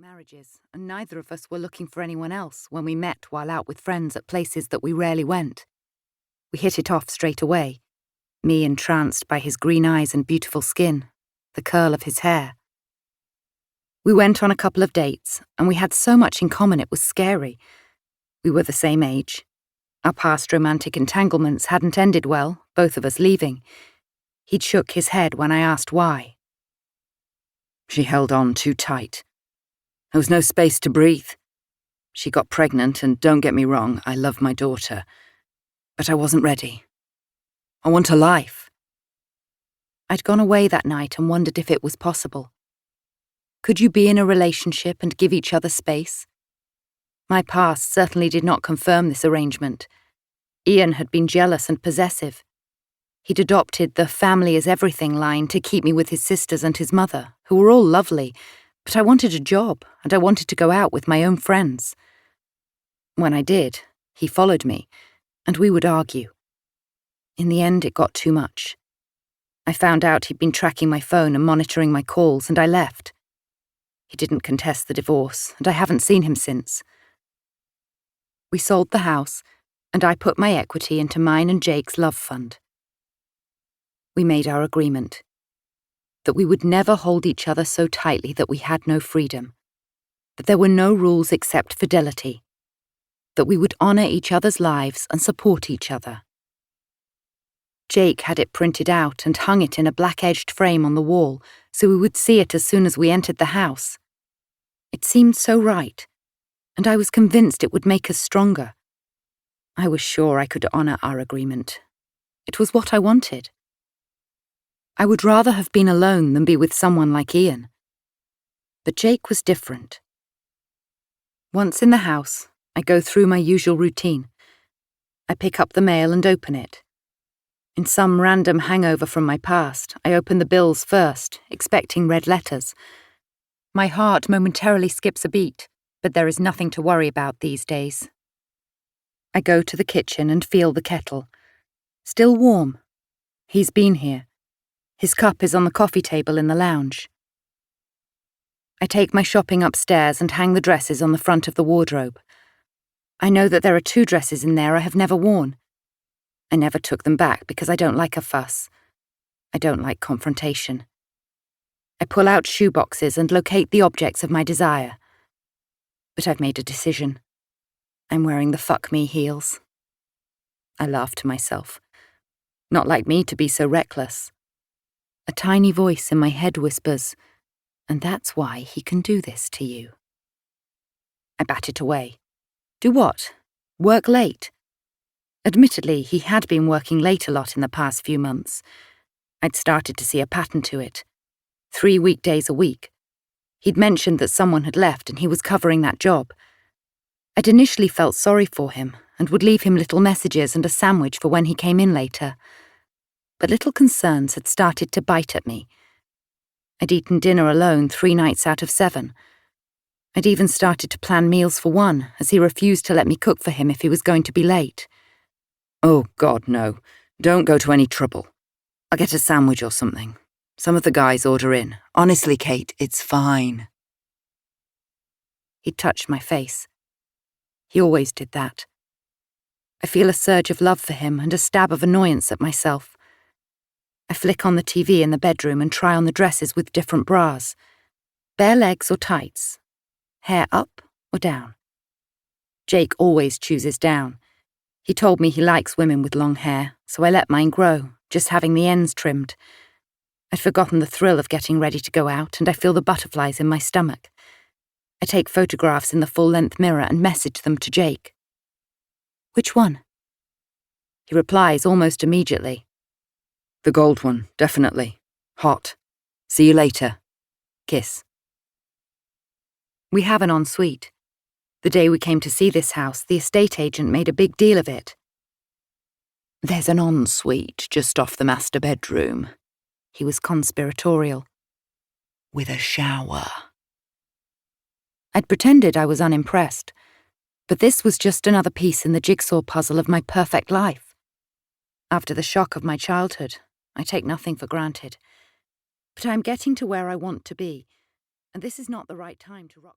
marriages, and neither of us were looking for anyone else when we met while out with friends at places that we rarely went. We hit it off straight away, me entranced by his green eyes and beautiful skin, the curl of his hair. We went on a couple of dates, and we had so much in common it was scary. We were the same age. Our past romantic entanglements hadn't ended well, both of us leaving. He'd shook his head when I asked why. She held on too tight. There was no space to breathe. She got pregnant, and don't get me wrong, I love my daughter. But I wasn't ready. I want a life. I'd gone away that night and wondered if it was possible. Could you be in a relationship and give each other space? My past certainly did not confirm this arrangement. Ian had been jealous and possessive. He'd adopted the family is everything line to keep me with his sisters and his mother, who were all lovely, but I wanted a job and I wanted to go out with my own friends. When I did, he followed me, and we would argue. In the end, it got too much. I found out he'd been tracking my phone and monitoring my calls, and I left. He didn't contest the divorce, and I haven't seen him since. We sold the house, and I put my equity into mine and Jake's love fund. We made our agreement that we would never hold each other so tightly that we had no freedom, that there were no rules except fidelity, that we would honor each other's lives and support each other. Jake had it printed out and hung it in a black-edged frame on the wall so we would see it as soon as we entered the house. It seemed so right, and I was convinced it would make us stronger. I was sure I could honor our agreement. It was what I wanted. I would rather have been alone than be with someone like Ian. But Jake was different. Once in the house, I go through my usual routine. I pick up the mail and open it. In some random hangover from my past, I open the bills first, expecting red letters. My heart momentarily skips a beat, but there is nothing to worry about these days. I go to the kitchen and feel the kettle. Still warm. He's been here. His cup is on the coffee table in the lounge. I take my shopping upstairs and hang the dresses on the front of the wardrobe. I know that there are 2 dresses in there I have never worn. I never took them back because I don't like a fuss. I don't like confrontation. I pull out shoe boxes and locate the objects of my desire. But I've made a decision. I'm wearing the fuck me heels. I laugh to myself. Not like me to be so reckless. A tiny voice in my head whispers, and that's why he can do this to you. I bat it away. Do what? Work late? Admittedly, he had been working late a lot in the past few months. I'd started to see a pattern to it. 3 weekdays a week. He'd mentioned that someone had left and he was covering that job. I'd initially felt sorry for him and would leave him little messages and a sandwich for when he came in later. But little concerns had started to bite at me. I'd eaten dinner alone 3 nights out of 7. I'd even started to plan meals for one, as he refused to let me cook for him if he was going to be late. Oh, God, no. Don't go to any trouble. I'll get a sandwich or something. Some of the guys order in. Honestly, Kate, it's fine. He touched my face. He always did that. I feel a surge of love for him and a stab of annoyance at myself. I flick on the TV in the bedroom and try on the dresses with different bras. Bare legs or tights. Hair up or down. Jake always chooses down. He told me he likes women with long hair, so I let mine grow, just having the ends trimmed. I'd forgotten the thrill of getting ready to go out, and I feel the butterflies in my stomach. I take photographs in the full-length mirror and message them to Jake. Which one? He replies almost immediately. The gold one, definitely. Hot. See you later. Kiss. We have an ensuite. The day we came to see this house, the estate agent made a big deal of it. There's an ensuite just off the master bedroom. He was conspiratorial. With a shower. I'd pretended I was unimpressed, but this was just another piece in the jigsaw puzzle of my perfect life. After the shock of my childhood, I take nothing for granted. But I'm getting to where I want to be, and this is not the right time to rock.